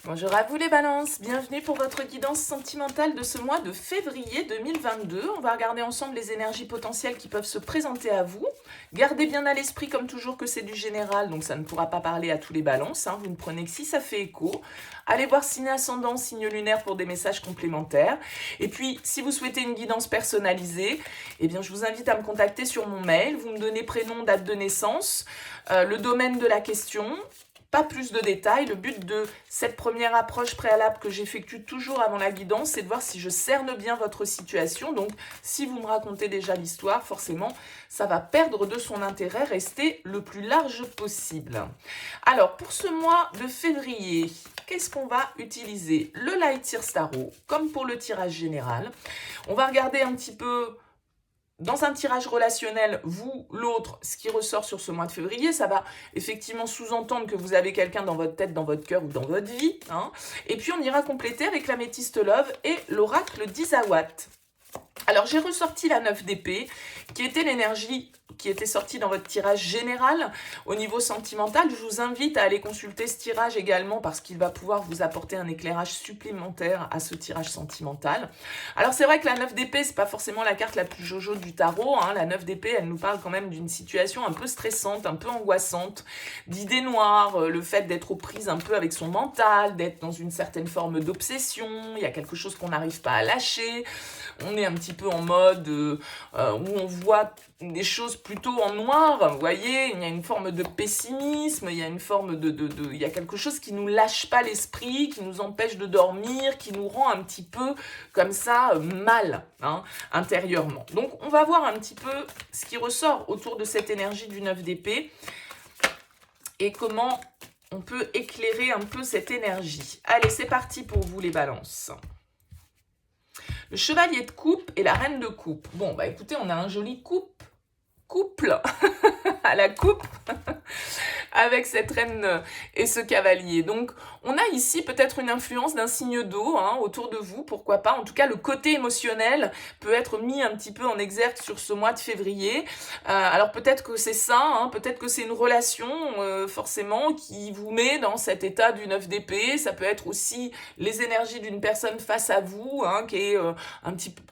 Bonjour à vous les balances, bienvenue pour votre guidance sentimentale de ce mois de février 2022. On va regarder ensemble les énergies potentielles qui peuvent se présenter à vous. Gardez bien à l'esprit comme toujours que c'est du général, donc ça ne pourra pas parler à tous les balances. Vous ne prenez que si ça fait écho. Allez voir signe ascendant, signe lunaire pour des messages complémentaires. Et puis, si vous souhaitez une guidance personnalisée, eh bien, je vous invite à me contacter sur mon mail. Vous me donnez prénom, date de naissance, le domaine de la question. Pas plus de détails. Le but de cette première approche préalable que j'effectue toujours avant la guidance, c'est de voir si je cerne bien votre situation. Donc, si vous me racontez déjà l'histoire, forcément, ça va perdre de son intérêt. Restez le plus large possible. Alors, pour ce mois de février, qu'est-ce qu'on va utiliser? Le Light Seers Tarot, comme pour le tirage général. On va regarder un petit peu... Dans un tirage relationnel, vous, l'autre, ce qui ressort sur ce mois de février, ça va effectivement sous-entendre que vous avez quelqu'un dans votre tête, dans votre cœur ou dans votre vie. Et puis on ira compléter avec l'améthyste love et l'oracle d'Isawat. Alors j'ai ressorti la 9 d'épée, qui était l'énergie qui était sortie dans votre tirage général au niveau sentimental. Je vous invite à aller consulter ce tirage également parce qu'il va pouvoir vous apporter un éclairage supplémentaire à ce tirage sentimental. Alors c'est vrai que la 9 d'épée, c'est pas forcément la carte la plus jojo du tarot. La 9 d'épée, elle nous parle quand même d'une situation un peu stressante, un peu angoissante, d'idées noires, le fait d'être aux prises un peu avec son mental, d'être dans une certaine forme d'obsession, il y a quelque chose qu'on n'arrive pas à lâcher, on est un petit peu en mode où on voit des choses plutôt en noir, vous voyez, il y a une forme de pessimisme, il y a une forme il y a quelque chose qui nous lâche pas l'esprit, qui nous empêche de dormir, qui nous rend un petit peu comme ça mal intérieurement. Donc on va voir un petit peu ce qui ressort autour de cette énergie du 9 d'épée et comment on peut éclairer un peu cette énergie. Allez, c'est parti pour vous les balances. Le chevalier de coupe et la reine de coupe. Bon, bah écoutez, on a un joli couple à la coupe avec cette reine et ce cavalier. Donc, on a ici peut-être une influence d'un signe d'eau autour de vous, pourquoi pas. En tout cas, le côté émotionnel peut être mis un petit peu en exergue sur ce mois de février. Alors, peut-être que c'est ça, peut-être que c'est une relation, forcément, qui vous met dans cet état du 9 d'épée. Ça peut être aussi les énergies d'une personne face à vous, qui est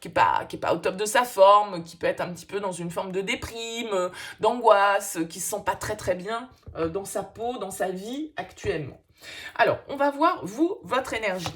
qui est pas au top de sa forme, qui peut être un petit peu dans une forme de déprime, d'angoisse, qui se sent pas très bien dans sa peau, dans sa vie actuellement. Alors, on va voir, vous, votre énergie.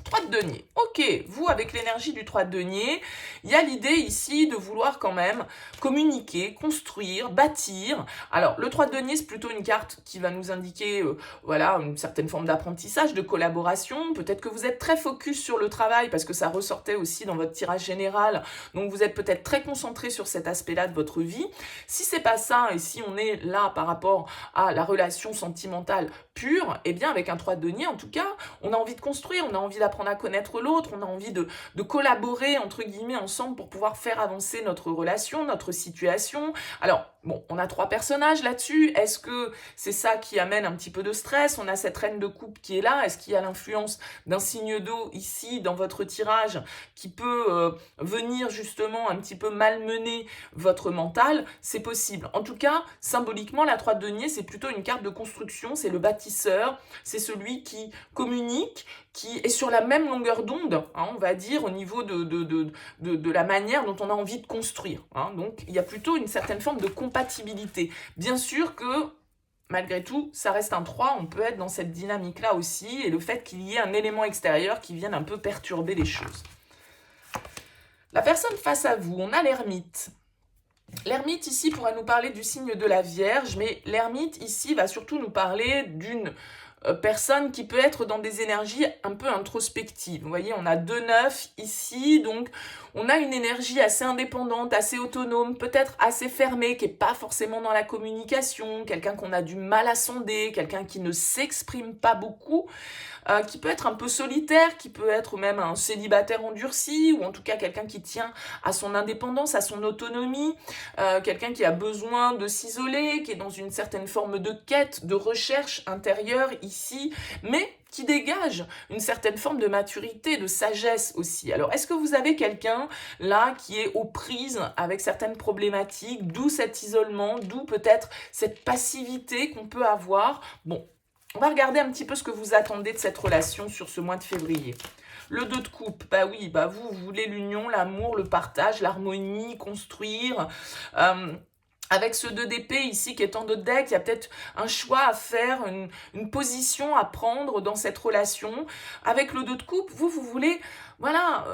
3 de denier. Ok, vous, avec l'énergie du 3 de denier, il y a l'idée ici de vouloir quand même communiquer, construire, bâtir. Alors, le 3 de denier, c'est plutôt une carte qui va nous indiquer voilà, une certaine forme d'apprentissage, de collaboration. Peut-être que vous êtes très focus sur le travail parce que ça ressortait aussi dans votre tirage général. Donc, vous êtes peut-être très concentré sur cet aspect-là de votre vie. Si c'est pas ça et si on est là par rapport à la relation sentimentale pure, eh bien, avec un 3 de denier, en tout cas, on a envie de construire, on a envie d'apprendre à connaître l'autre, on a envie de collaborer entre guillemets ensemble pour pouvoir faire avancer notre relation, notre situation. Alors, bon, on a 3 personnages là-dessus. Est-ce que c'est ça qui amène un petit peu de stress? On a cette reine de coupe qui est là. Est-ce qu'il y a l'influence d'un signe d'eau ici dans votre tirage qui peut venir justement un petit peu malmener votre mental? C'est possible. En tout cas, symboliquement, la 3 de denier, c'est plutôt une carte de construction, c'est le bâtisseur, c'est celui qui communique, qui est sur la même longueur d'onde, on va dire, au niveau de la manière dont on a envie de construire. Donc, il y a plutôt une certaine forme de compatibilité. Bien sûr que, malgré tout, ça reste un 3, on peut être dans cette dynamique-là aussi, et le fait qu'il y ait un élément extérieur qui vienne un peu perturber les choses. La personne face à vous, on a l'ermite. L'ermite ici pourrait nous parler du signe de la Vierge, mais l'ermite ici va surtout nous parler d'une personne qui peut être dans des énergies un peu introspectives. Vous voyez, on a 2-9 ici, donc on a une énergie assez indépendante, assez autonome, peut-être assez fermée, qui n'est pas forcément dans la communication, quelqu'un qu'on a du mal à sonder, quelqu'un qui ne s'exprime pas beaucoup, qui peut être un peu solitaire, qui peut être même un célibataire endurci, ou en tout cas quelqu'un qui tient à son indépendance, à son autonomie, quelqu'un qui a besoin de s'isoler, qui est dans une certaine forme de quête, de recherche intérieure ici, mais qui dégage une certaine forme de maturité, de sagesse aussi. Alors, est-ce que vous avez quelqu'un là qui est aux prises avec certaines problématiques, d'où cet isolement, d'où peut-être cette passivité qu'on peut avoir? Bon, On va regarder un petit peu ce que vous attendez de cette relation sur ce mois de février. Le 2 de coupe, bah oui, bah vous voulez l'union, l'amour, le partage, l'harmonie, construire. Avec ce 2 d'épée ici qui est en dos de deck, il y a peut-être un choix à faire, une position à prendre dans cette relation. Avec le 2 de coupe, vous voulez, voilà,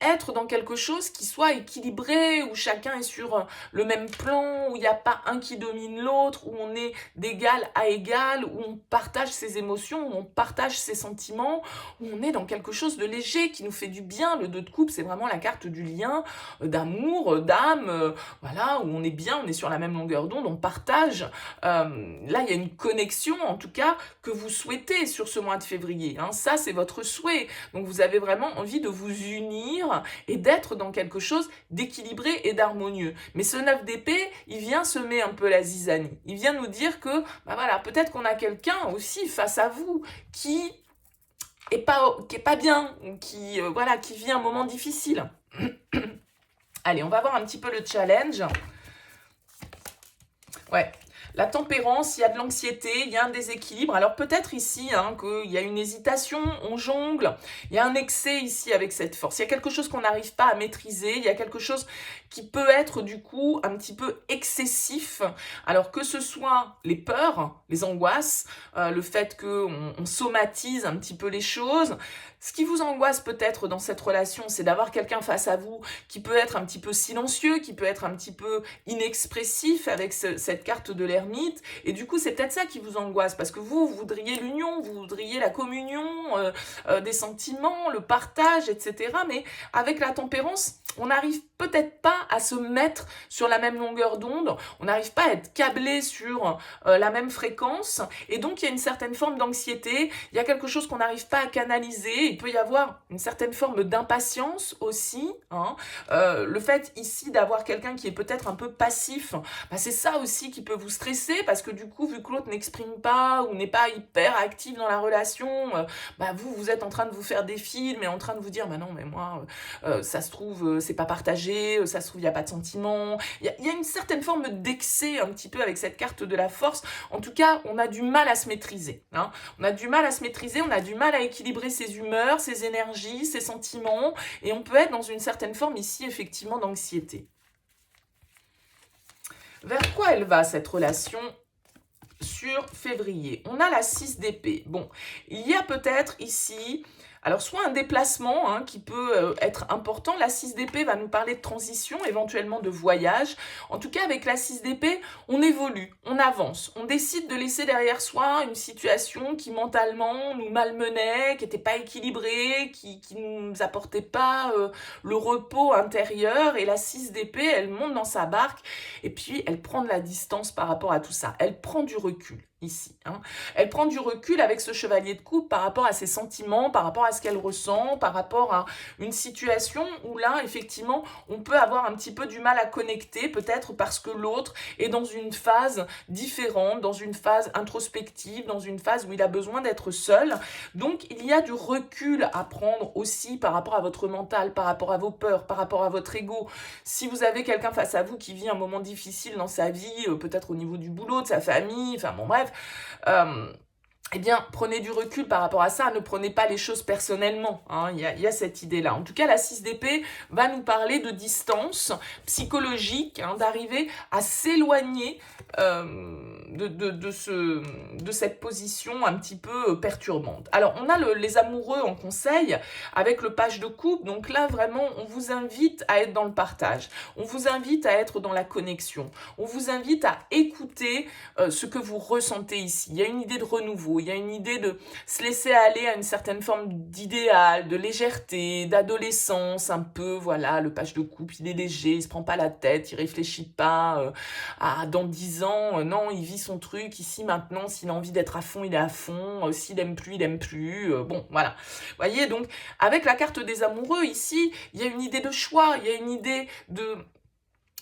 être dans quelque chose qui soit équilibré, où chacun est sur le même plan, où il n'y a pas un qui domine l'autre, où on est d'égal à égal, où on partage ses émotions, où on partage ses sentiments, où on est dans quelque chose de léger qui nous fait du bien. Le 2 de coupe, c'est vraiment la carte du lien, d'amour, d'âme, voilà, où on est bien, on est sur la même longueur d'onde, on partage. Là, il y a une connexion, en tout cas, que vous souhaitez sur ce mois de février. Hein. Ça, c'est votre souhait. Donc, vous avez vraiment envie de vous unir et d'être dans quelque chose d'équilibré et d'harmonieux. Mais ce 9 d'épée, il vient semer un peu la zizanie. Il vient nous dire que, bah voilà, peut-être qu'on a quelqu'un aussi face à vous qui est pas bien, voilà, qui vit un moment difficile. Allez, on va voir un petit peu le challenge. Ouais. La tempérance, il y a de l'anxiété, il y a un déséquilibre. Alors peut-être ici qu'il y a une hésitation, on jongle, il y a un excès ici avec cette force. Il y a quelque chose qu'on n'arrive pas à maîtriser, il y a quelque chose qui peut être du coup un petit peu excessif. Alors que ce soit les peurs, les angoisses, le fait qu'on somatise un petit peu les choses. Ce qui vous angoisse peut-être dans cette relation, c'est d'avoir quelqu'un face à vous qui peut être un petit peu silencieux, qui peut être un petit peu inexpressif avec cette carte de l'ermite. Et du coup, c'est peut-être ça qui vous angoisse, parce que vous voudriez l'union, vous voudriez la communion, des sentiments, le partage, etc. Mais avec la tempérance, on n'arrive peut-être pas à se mettre sur la même longueur d'onde, on n'arrive pas à être câblé sur la même fréquence, et donc il y a une certaine forme d'anxiété, il y a quelque chose qu'on n'arrive pas à canaliser, il peut y avoir une certaine forme d'impatience aussi, hein. Le fait ici d'avoir quelqu'un qui est peut-être un peu passif, bah c'est ça aussi qui peut vous stresser, parce que du coup, vu que l'autre n'exprime pas ou n'est pas hyper actif dans la relation, bah vous êtes en train de vous faire des films et en train de vous dire, bah non, mais moi, ça se trouve, c'est pas partagé, ça se trouve, il n'y a pas de sentiment. Il y a une certaine forme d'excès un petit peu avec cette carte de la force. En tout cas, on a du mal à se maîtriser. Hein. On a du mal à se maîtriser, on a du mal à équilibrer ses humeurs, ses énergies, ses sentiments, et on peut être dans une certaine forme ici, effectivement, d'anxiété. Vers quoi elle va, cette relation sur février? On a la 6 d'épée. Bon, il y a peut-être ici... Alors, soit un déplacement qui peut être important. La 6 d'épée va nous parler de transition, éventuellement de voyage. En tout cas, avec la 6 d'épée, on évolue, on avance. On décide de laisser derrière soi une situation qui mentalement nous malmenait, qui n'était pas équilibrée, qui ne nous apportait pas le repos intérieur. Et la 6 d'épée, elle monte dans sa barque et puis elle prend de la distance par rapport à tout ça. Elle prend du recul. Ici. Elle prend du recul avec ce chevalier de coupe par rapport à ses sentiments, par rapport à ce qu'elle ressent, par rapport à une situation où là, effectivement, on peut avoir un petit peu du mal à connecter, peut-être parce que l'autre est dans une phase différente, dans une phase introspective, dans une phase où il a besoin d'être seul. Donc, il y a du recul à prendre aussi par rapport à votre mental, par rapport à vos peurs, par rapport à votre ego. Si vous avez quelqu'un face à vous qui vit un moment difficile dans sa vie, peut-être au niveau du boulot, de sa famille, enfin bon bref, eh bien, prenez du recul par rapport à ça, ne prenez pas les choses personnellement, il y a cette idée-là. En tout cas, la 6 d'épée va nous parler de distance psychologique, d'arriver à s'éloigner de cette position un petit peu perturbante. Alors, on a les amoureux en conseil avec le page de coupe, donc là, vraiment, on vous invite à être dans le partage, on vous invite à être dans la connexion, on vous invite à écouter ce que vous ressentez ici. Il y a une idée de renouveau, il y a une idée de se laisser aller à une certaine forme d'idéal, de légèreté, d'adolescence, un peu, voilà, le page de coupe, il est léger, il se prend pas la tête, il réfléchit pas dans 10 ans, non, il vit son truc, ici, maintenant, s'il a envie d'être à fond, il est à fond, s'il aime plus, il aime plus, bon, voilà. Vous voyez, donc, avec la carte des amoureux, ici, il y a une idée de choix, il y a une idée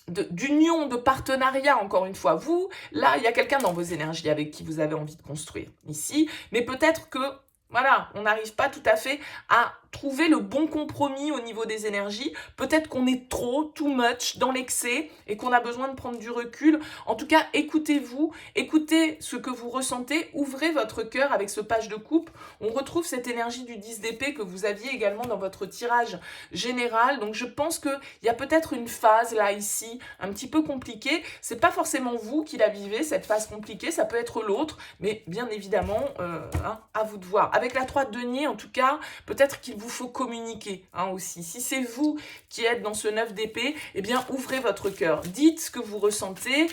d'union, de partenariat, encore une fois. Vous, là, il y a quelqu'un dans vos énergies avec qui vous avez envie de construire ici, mais peut-être que Voilà, on n'arrive pas tout à fait à trouver le bon compromis au niveau des énergies. Peut-être qu'on est trop, too much, dans l'excès et qu'on a besoin de prendre du recul. En tout cas, écoutez-vous, écoutez ce que vous ressentez, ouvrez votre cœur avec ce page de coupe. On retrouve cette énergie du 10 d'épée que vous aviez également dans votre tirage général. Donc je pense qu'il y a peut-être une phase là, ici, un petit peu compliquée. C'est pas forcément vous qui la vivez, cette phase compliquée, ça peut être l'autre, mais bien évidemment, à vous de voir. Avec la 3 de denier, en tout cas, peut-être qu'il vous faut communiquer aussi. Si c'est vous qui êtes dans ce 9 d'épée, eh bien, ouvrez votre cœur. Dites ce que vous ressentez,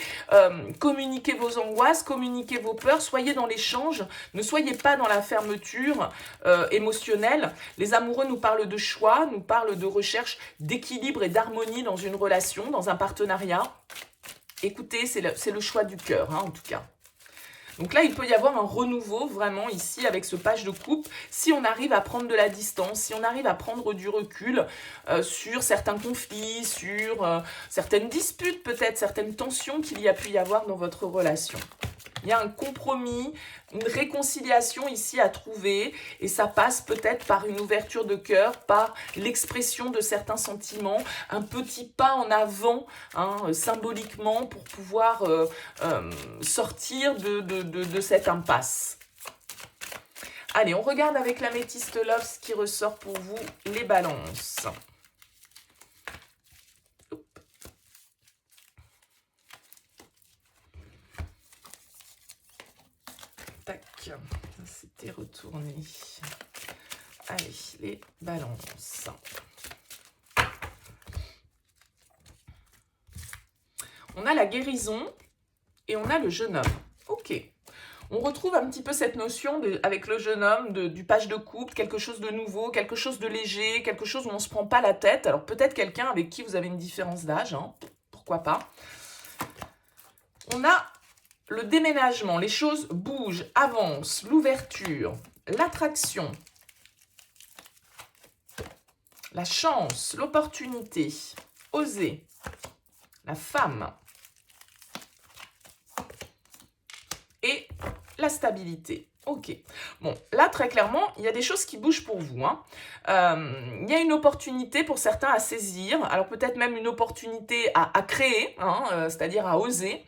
communiquez vos angoisses, communiquez vos peurs, soyez dans l'échange, ne soyez pas dans la fermeture émotionnelle. Les amoureux nous parlent de choix, nous parlent de recherche d'équilibre et d'harmonie dans une relation, dans un partenariat. Écoutez, c'est le choix du cœur, en tout cas. Donc là, il peut y avoir un renouveau vraiment ici avec ce page de coupe, si on arrive à prendre de la distance, si on arrive à prendre du recul sur certains conflits, sur certaines disputes peut-être, certaines tensions qu'il y a pu y avoir dans votre relation. Il y a un compromis, une réconciliation ici à trouver et ça passe peut-être par une ouverture de cœur, par l'expression de certains sentiments, un petit pas en avant symboliquement pour pouvoir sortir de cette impasse. Allez, on regarde avec l'améthyste Love ce qui ressort pour vous, les balances. Tac, c'était retourné. Allez, les balances. On a la guérison et on a le jeune homme. Ok. On retrouve un petit peu cette notion avec le jeune homme du page de coupe, quelque chose de nouveau, quelque chose de léger, quelque chose où on ne se prend pas la tête. Alors peut-être quelqu'un avec qui vous avez une différence d'âge, pourquoi pas. On a le déménagement, les choses bougent, avancent, l'ouverture, l'attraction, la chance, l'opportunité, oser, la femme et la stabilité. Ok. Bon, là, très clairement, il y a des choses qui bougent pour vous. Il y a une opportunité pour certains à saisir. Alors, peut-être même une opportunité à créer, c'est-à-dire à oser.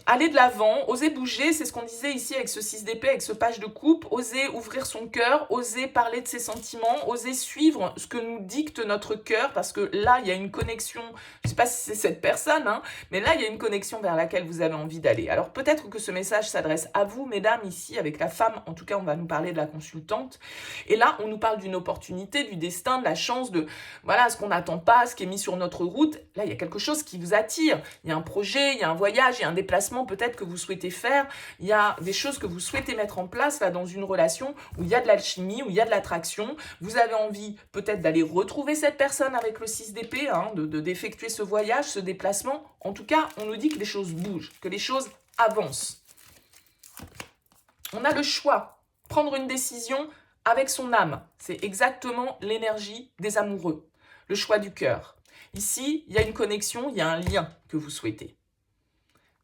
Aller de l'avant, oser bouger, c'est ce qu'on disait ici avec ce 6 d'épée, avec ce page de coupe, oser ouvrir son cœur, oser parler de ses sentiments, oser suivre ce que nous dicte notre cœur, parce que là, il y a une connexion, je ne sais pas si c'est cette personne, mais là, il y a une connexion vers laquelle vous avez envie d'aller. Alors peut-être que ce message s'adresse à vous, mesdames, ici, avec la femme, en tout cas, on va nous parler de la consultante, et là, on nous parle d'une opportunité, du destin, de la chance, de, voilà, ce qu'on n'attend pas, ce qui est mis sur notre route. Là, il y a quelque chose qui vous attire, il y a un projet, il y a un voyage, il y a un déplacement peut-être que vous souhaitez faire, il y a des choses que vous souhaitez mettre en place là dans une relation où il y a de l'alchimie, où il y a de l'attraction, vous avez envie peut-être d'aller retrouver cette personne avec le 6 d'épée, d'effectuer ce voyage, ce déplacement. En tout cas, on nous dit que les choses bougent, que les choses avancent. On a le choix, prendre une décision avec son âme, c'est exactement l'énergie des amoureux, le choix du cœur. Ici, il y a une connexion, il y a un lien que vous souhaitez.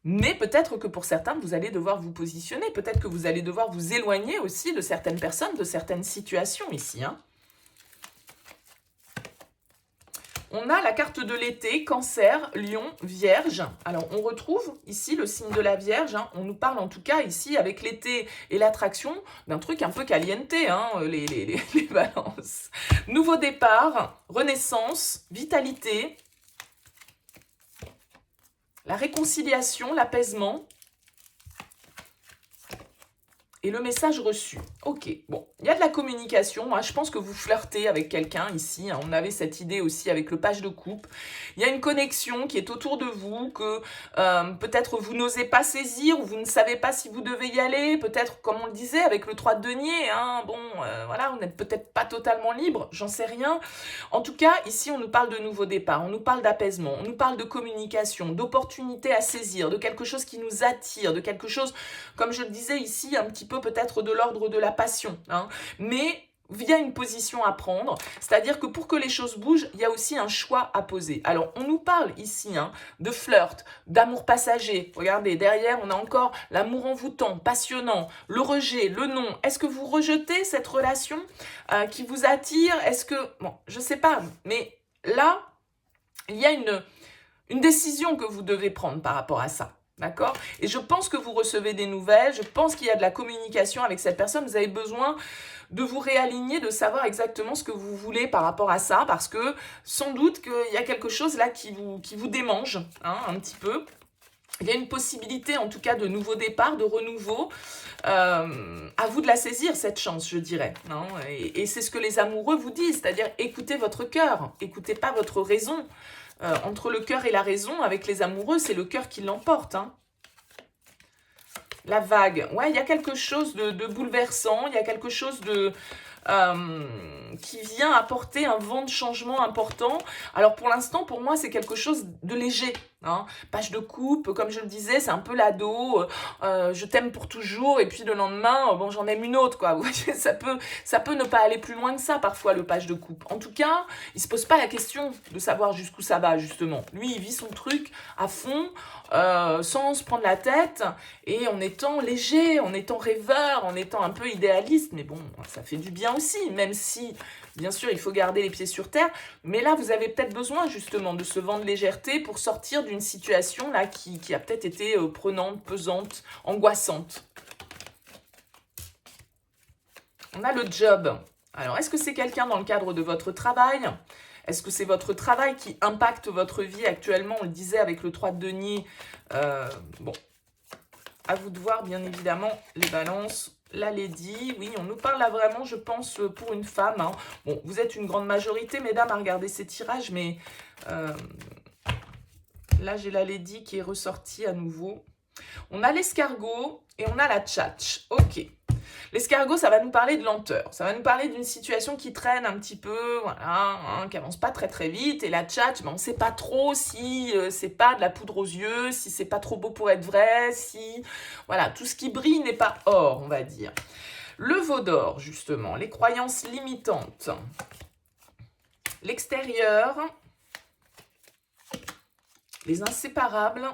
Mais peut-être que pour certains, vous allez devoir vous positionner. Peut-être que vous allez devoir vous éloigner aussi de certaines personnes, de certaines situations ici. On a la carte de l'été, Cancer, Lion, Vierge. Alors, on retrouve ici le signe de la Vierge. On nous parle en tout cas ici, avec l'été et l'attraction, d'un truc un peu caliente, les balances. Nouveau départ, renaissance, vitalité, la réconciliation, l'apaisement et le message reçu. Ok, bon, il y a de la communication. Moi, je pense que vous flirtez avec quelqu'un ici. On avait cette idée aussi avec le page de coupe. Il y a une connexion qui est autour de vous, que peut-être vous n'osez pas saisir ou vous ne savez pas si vous devez y aller. Peut-être, comme on le disait, avec le 3 de denier. Voilà, vous n'êtes peut-être pas totalement libre, j'en sais rien. En tout cas, ici, on nous parle de nouveau départ, on nous parle d'apaisement, on nous parle de communication, d'opportunités à saisir, de quelque chose qui nous attire, de quelque chose, comme je le disais ici, un petit peu peut-être de l'ordre de la passion. Mais via une position à prendre, c'est-à-dire que pour que les choses bougent, il y a aussi un choix à poser. Alors, on nous parle ici de flirt, d'amour passager. Regardez, derrière, on a encore l'amour envoûtant, passionnant, le rejet, le non. Est-ce que vous rejetez cette relation qui vous attire? Est-ce que... Bon, je sais pas, mais là, il y a une décision que vous devez prendre par rapport à ça. D'accord? Et je pense que vous recevez des nouvelles, je pense qu'il y a de la communication avec cette personne, vous avez besoin de vous réaligner, de savoir exactement ce que vous voulez par rapport à ça, parce que sans doute qu'il y a quelque chose là qui vous démange un petit peu. Il y a une possibilité en tout cas de nouveau départ, de renouveau. À vous de la saisir cette chance, je dirais. Et c'est ce que les amoureux vous disent, c'est-à-dire écoutez votre cœur, écoutez pas votre raison. Entre le cœur et la raison, avec les amoureux, c'est le cœur qui l'emporte. La vague, ouais, il y a quelque chose de bouleversant, il y a quelque chose qui vient apporter un vent de changement important. Alors pour l'instant, pour moi, c'est quelque chose de léger. Page de coupe, comme je le disais, c'est un peu l'ado, je t'aime pour toujours, et puis le lendemain, bon, j'en aime une autre, quoi. Vous voyez, ça peut ne pas aller plus loin que ça, parfois, le page de coupe. En tout cas, il se pose pas la question de savoir jusqu'où ça va, justement. Lui, il vit son truc à fond, sans se prendre la tête, et en étant léger, en étant rêveur, en étant un peu idéaliste, mais bon, ça fait du bien aussi, même si... Bien sûr, il faut garder les pieds sur terre, mais là, vous avez peut-être besoin justement de ce vent de légèreté pour sortir d'une situation là qui a peut-être été prenante, pesante, angoissante. On a le job. Alors, est-ce que c'est quelqu'un dans le cadre de votre travail? Est-ce que c'est votre travail qui impacte votre vie actuellement? On le disait avec le 3 de denier. Bon, à vous de voir, bien évidemment, les balances. La Lady, oui, on nous parle là vraiment, je pense, pour une femme. Bon, vous êtes une grande majorité, mesdames, à regarder ces tirages, mais là, j'ai la Lady qui est ressortie à nouveau. On a l'escargot et on a la tchatch. Ok. L'escargot, ça va nous parler de lenteur. Ça va nous parler d'une situation qui traîne un petit peu, voilà, qui avance pas très très vite. Et la tchatch, on ne sait pas trop si c'est pas de la poudre aux yeux, si c'est pas trop beau pour être vrai, si... Voilà, tout ce qui brille n'est pas or, on va dire. Le veau d'or, justement, les croyances limitantes. L'extérieur, les inséparables,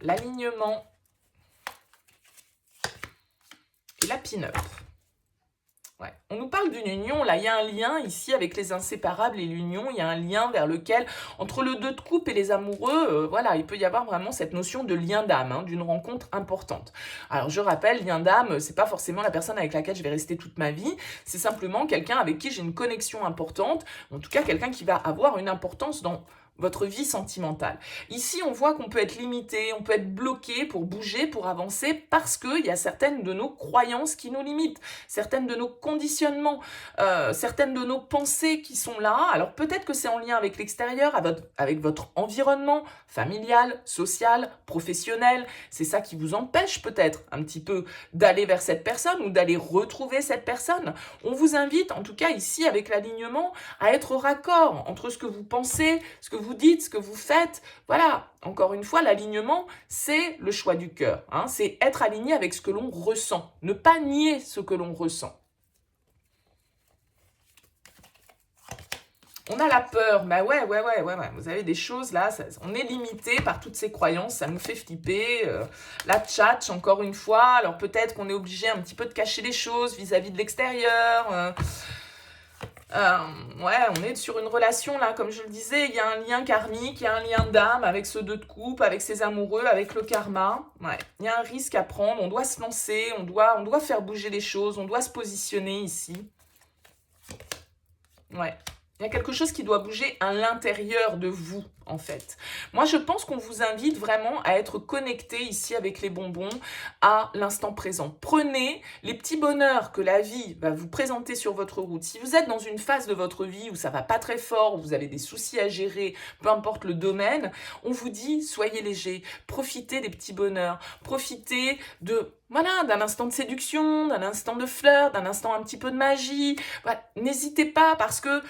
l'alignement, la pin-up. Ouais. On nous parle d'une union, là il y a un lien ici avec les inséparables et l'union, il y a un lien vers lequel, entre le 2 de coupe et les amoureux, voilà, il peut y avoir vraiment cette notion de lien d'âme, d'une rencontre importante. Alors je rappelle, lien d'âme, c'est pas forcément la personne avec laquelle je vais rester toute ma vie, c'est simplement quelqu'un avec qui j'ai une connexion importante, en tout cas quelqu'un qui va avoir une importance dans votre vie sentimentale. Ici, on voit qu'on peut être limité, on peut être bloqué pour bouger, pour avancer, parce qu'il y a certaines de nos croyances qui nous limitent, certaines de nos conditionnements, certaines de nos pensées qui sont là. Alors peut-être que c'est en lien avec l'extérieur, avec votre environnement familial, social, professionnel. C'est ça qui vous empêche peut-être un petit peu d'aller vers cette personne ou d'aller retrouver cette personne. On vous invite, en tout cas ici avec l'alignement, à être au raccord entre ce que vous pensez, ce que vous dites, ce que vous faites. Voilà, encore une fois, l'alignement, c'est le choix du cœur. C'est être aligné avec ce que l'on ressent. Ne pas nier ce que l'on ressent. On a la peur, bah ouais, vous avez des choses là, on est limité par toutes ces croyances, ça nous fait flipper. La tchatch, encore une fois, alors peut-être qu'on est obligé un petit peu de cacher les choses vis-à-vis de l'extérieur. Ouais, on est sur une relation là, comme je le disais, il y a un lien karmique, il y a un lien d'âme avec ce 2 de coupe, avec ses amoureux, avec le karma. Ouais, il y a un risque à prendre, on doit se lancer, on doit faire bouger les choses, on doit se positionner ici. Ouais. Il y a quelque chose qui doit bouger à l'intérieur de vous, en fait. Moi, je pense qu'on vous invite vraiment à être connecté ici avec les bonbons à l'instant présent. Prenez les petits bonheurs que la vie va vous présenter sur votre route. Si vous êtes dans une phase de votre vie où ça va pas très fort, où vous avez des soucis à gérer, peu importe le domaine, on vous dit soyez léger, profitez des petits bonheurs, profitez voilà, d'un instant de séduction, d'un instant de flirt, d'un instant un petit peu de magie. Voilà. N'hésitez pas parce que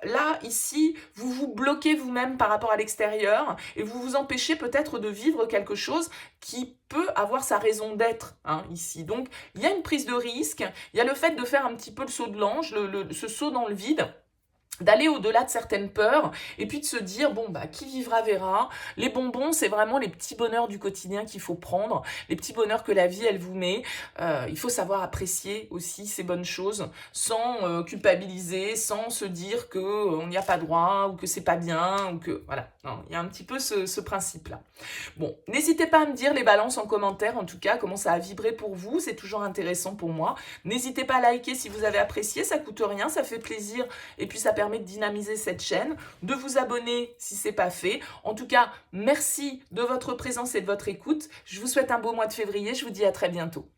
là, ici, vous vous bloquez vous-même par rapport à l'extérieur et vous vous empêchez peut-être de vivre quelque chose qui peut avoir sa raison d'être, hein, ici. Donc, il y a une prise de risque, il y a le fait de faire un petit peu le saut de l'ange, ce saut dans le vide, d'aller au-delà de certaines peurs, et puis de se dire, bon, bah, qui vivra verra. Les bonbons, c'est vraiment les petits bonheurs du quotidien qu'il faut prendre, les petits bonheurs que la vie, elle vous met. Il faut savoir apprécier aussi ces bonnes choses, sans culpabiliser, sans se dire qu'on n'y a pas droit, ou que c'est pas bien, ou que, voilà. Non, il y a un petit peu ce principe-là. Bon, n'hésitez pas à me dire les balances en commentaire, en tout cas, comment ça a vibré pour vous, c'est toujours intéressant pour moi. N'hésitez pas à liker si vous avez apprécié, ça coûte rien, ça fait plaisir, et puis ça permet de dynamiser cette chaîne, de vous abonner si ce n'est pas fait. En tout cas, merci de votre présence et de votre écoute. Je vous souhaite un beau mois de février, je vous dis à très bientôt.